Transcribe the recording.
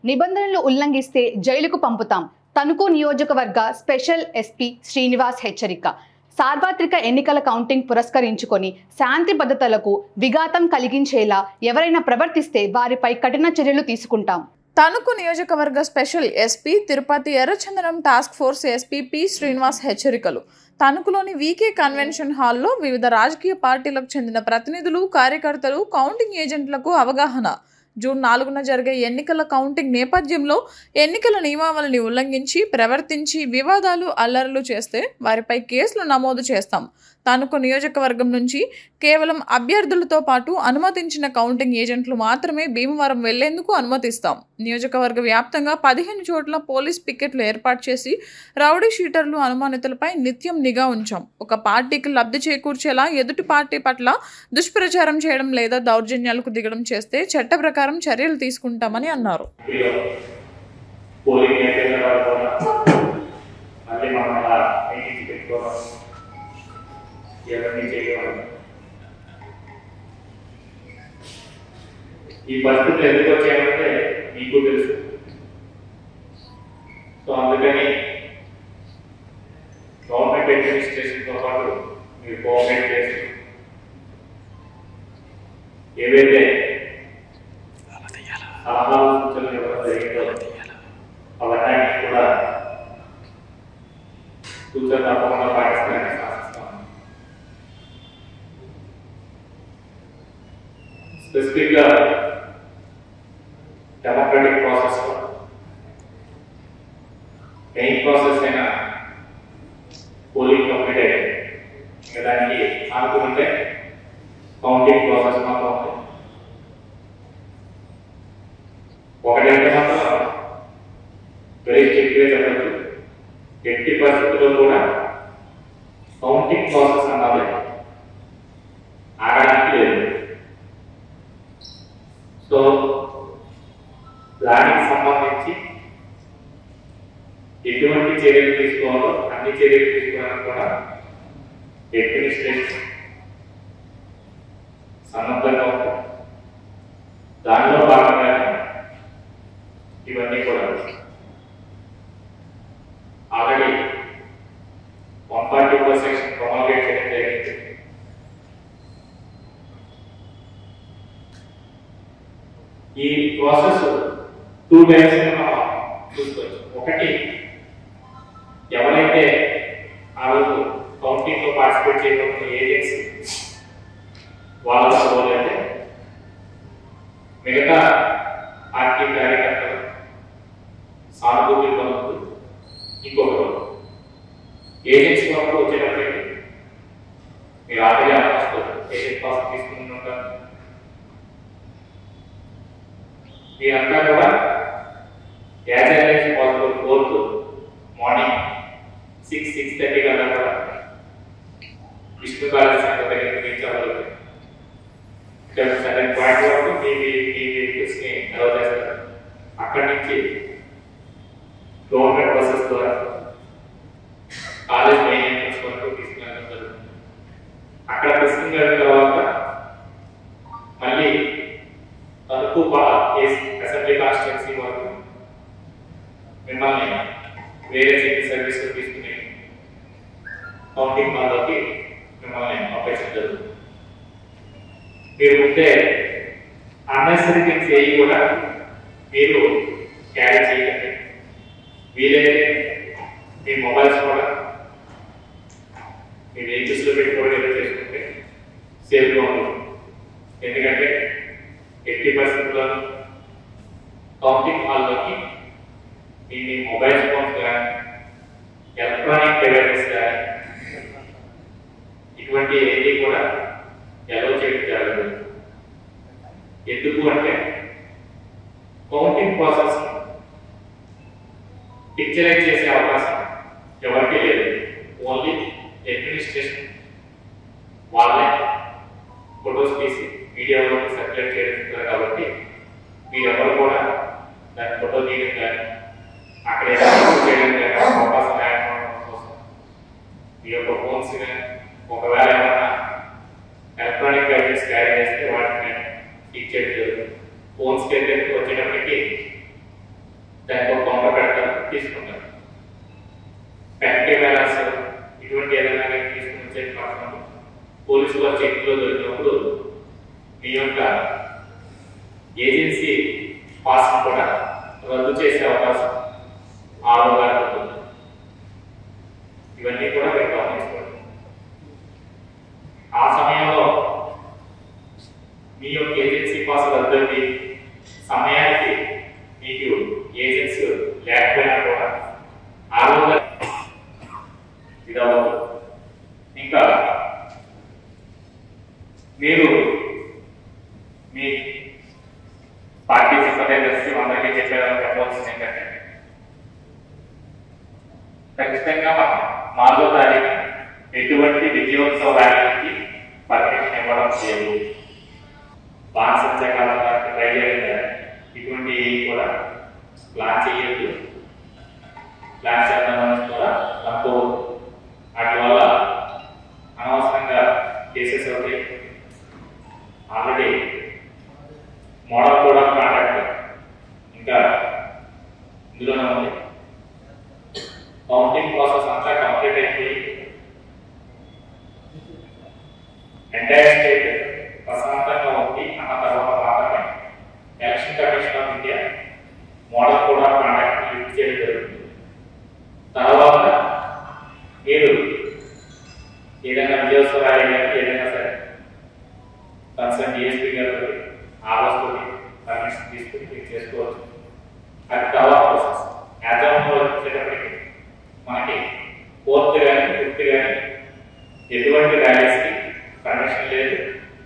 నిబంధనలు ఉల్లంఘిస్తే జైలుకు పంపుతాం. తణుకు నియోజకవర్గ స్పెషల్ ఎస్పీ శ్రీనివాస్ హెచ్చరిక. సార్వత్రిక ఎన్నికల కౌంటింగ్ పురస్కరించుకొని శాంతి భద్రతలకు విఘాతం కలిగించేలా ఎవరైనా ప్రవర్తిస్తే వారిపై కఠిన చర్యలు తీసుకుంటాం. తణుకు నియోజకవర్గ స్పెషల్ ఎస్పీ తిరుపతి ఎర్రచందనం task force SP P Srinivas హెచ్చరికలు. తణుకులోని వీకే కన్వెన్షన్ హాల్లో వివిధ రాజకీయ పార్టీలకు చెందిన ప్రతినిధులు, కార్యకర్తలు, కౌంటింగ్ ఏజెంట్లకు అవగాహన. జూన్ 4న జరిగే ఎన్నికల కౌంటింగ్ నేపథ్యంలో ఎన్నికల నియమావళిని ఉల్లంఘించి ప్రవర్తించి వివాదాలు, అల్లర్లు చేస్తే వారిపై కేసులు నమోదు చేస్తాం. తణుకు నియోజకవర్గం నుంచి కేవలం అభ్యర్థులతో పాటు అనుమతించిన కౌంటింగ్ ఏజెంట్లు మాత్రమే భీమవరం వెళ్లేందుకు అనుమతిస్తాం. నియోజకవర్గ వ్యాప్తంగా 15 చోట్ల పోలీస్ పికెట్లు ఏర్పాటు చేసి రౌడీ షీటర్లు, అనుమానితులపై నిత్యం నిఘా ఉంచాం. ఒక పార్టీకి లబ్ధి చేకూర్చేలా ఎదుటి పార్టీ పట్ల దుష్ప్రచారం చేయడం లేదా దౌర్జన్యాలకు దిగడం చేస్తే చట్ట ప్రకారం చర్యలు తీసుకుంటామని అన్నారు. ఈ పరిస్థితులు ఎందుకు వచ్చాయంటే మీకు తెలుసు. సో అందుకని గవర్నమెంట్ అడ్మినిస్ట్రేషన్తో పాటు మీరు కోఆపరేట్ చేసి ఏవైతే సలహాలు, సూచనలు ఇవ్వడం జరిగిందో అవన్నీ కూడా సూచన తప్పకుండా పాటిస్తారని ఆశిస్తాను. స్పెసిఫిక్గా డెమోక్రటిక్ ప్రాసెస్ మెయిన్ ప్రాసెస్ అయిన పోలింగ్ కంప్లీట్ అయ్యింది. ఇంకా దానికి అనుకుంటే కౌంటింగ్ ప్రాసెస్ మాత్రం ఉంది. ఒకటంటే మాత్రం వెరీ స్ట్రిక్ట్గా చెప్పచ్చు, ఎట్టి పరిస్థితుల్లో కూడా కౌంటింగ్ ప్రాసెస్ అన్నది ఆగడానికి లేదు. సో దానికి సంబంధించి ఎటువంటి చర్యలు తీసుకోవాలో అన్ని చర్యలు తీసుకోవడానికి కూడా అడ్మినిస్ట్రేషన్ సన్నద్ధంగా ఉంటుంది. దానిలో భాగంగా ఇవన్నీ కూడా ఆల్రెడీ 144 సెక్షన్ ప్రొమల్గేట్ చేయడం జరిగింది. ఈ ప్రాసెస్ 2 డైరెక్షన్స్ మనం చూసుకోవచ్చు. ఒకటి, ఎవరైతే ఆ రోజు కౌంటింగ్ లో పార్టిసిపేట్ చేయబోతున్న ఏజెన్సీ వాళ్ళతో పోలైతే మిగతా పార్టీ కార్యకర్తలు సానుభూతి పొందుతూ ఇంకొకరు ఏజెన్సీ వరకు వచ్చేటప్పటికి మీరు ఆల్రెడీ ఆలోచిస్తారు ఏజెంట్ పాస్ తీసుకుంటుంటారు. మీరంతా కూడా as early as possible 4th morning 6-6:30 కల్లా కూడా విష్ణు కాలేజ్ సెంటర్ దగ్గరికి రీచ్ అవ్వాలి. ఇక్కడ సర్టెన్ పాయింట్ వరకు మీ వెహికల్స్ ని అలౌ చేస్తారు. అక్కడి నుంచి గవర్నమెంట్ బస్సెస్ ద్వారా కాలేజ్ మెయిన్ ఎంట్రన్స్ వరకు తీసుకెళ్ళడం జరుగుతుంది. అక్కడ తీసుకెళ్ళిన తర్వాత మళ్ళీ తణుకు అసెంబ్లీ కాన్స్టిట్యున్సీ వరకు మిమ్మల్ని వేరే సివిల్ సర్వీస్ తీసుకుని కౌంటింగ్ హాల్లోకి మిమ్మల్ని పంపించడం జరుగుతుంది. మీరు ఉంటే అన్నెసరీ థింగ్స్ ఏవి కూడా మీరు క్యారీ చేయండి. వీలైతే మీ మొబైల్స్ కూడా మీ వెహికల్స్లో పెట్టుకోవడం ఏదో చేసుకుంటే సేఫ్గా ఉంటుంది. ఎందుకంటే ఎట్టి పరిస్థితుల్లో కౌంటింగ్ హాల్లోకి మీ మొబైల్ ఫోన్స్ కానీ ఎలక్ట్రానిక్ డివైసెస్ కానీ ఇటువంటి ఏది కూడా అలౌ చేయడం జరగదు. ఎందుకు అంటే కౌంటింగ్ ప్రాసెస్ పిక్చరైజ్ చేసే అవకాశం ఎవరికీ లేదు. ఓన్లీ అడ్మినిస్ట్రేషన్ వాళ్ళే ఫొటోస్ తీసి మీడియాలో సర్క్యులేట్ చేస్తారు. కాబట్టి మీరెవరు కూడా దాని ఫోటో తీయడం కానీ అక్కడ చేయడం కానీ అవకాశం లేకపోవడం కోసం మీ యొక్క ఫోన్స్ కానీ ఒకవేళ ఏమైనా ఎలక్ట్రానిక్ గైడెన్స్ క్యారీ చేస్తే వాటిని టీచ్ చేయడం జరుగుతుంది. ఫోన్స్కి అయితే వచ్చేటప్పటికి కూడా రద్దు చేసే అవకాశం ఆరుగా ఉంటుంది. ఇవన్నీ కూడా మీరు గమనించుకోండి. ఆ సమయంలో మీ యొక్క ఏజెన్సీ పాస్ రద్దు సమయానికి మీకు ఏజెన్సీ లేకపోయినా కూడా ఆరుగా ఇది అవ్వదు. ఇంకా మీరు మీ పార్టీ సింపథైజర్స్ అందరికీ చెప్పవలసింది ఏంటంటే ఖచ్చితంగా మనం 4వ తారీఖు ఎటువంటి విజయోత్సవ ర్యాలీకి పర్మిషన్ ఇవ్వడం లేదు. బాణసంచ కాలం ట్రై చేయాలి, ఇటువంటి కూడా ప్లాన్ చేయొద్దు. ప్లాన్ చేద్దామని కూడా అనుకోవద్దు. వాటి వల్ల అనవసరంగా కేసెస్ అవుతాయి. ఆల్రెడీ మోడల్ కూడా కాంటాక్ట్ ఇంకా ఇందులోనే ఉంది. కౌంటింగ్ ప్రాసెస్ అంతా కంప్లీట్ అయిపోయి ఎంటైర్ స్టేట్ ప్రశాంతంగా ఉంది అన్న తర్వాత మాత్రమే election commission of India model కూడా కాంటాక్ట్ లిఫ్ట్ చేయడం జరుగుతుంది. తర్వాత మీరు ఏదైనా విజయోత్సవ ర్యాలీ కానీ ఏదైనా సరే కన్సర్న్ డిఎస్పీ గారు ఆలోచన పర్మిషన్ తీసుకుని మీరు చేసుకోవచ్చు. అది తర్వాత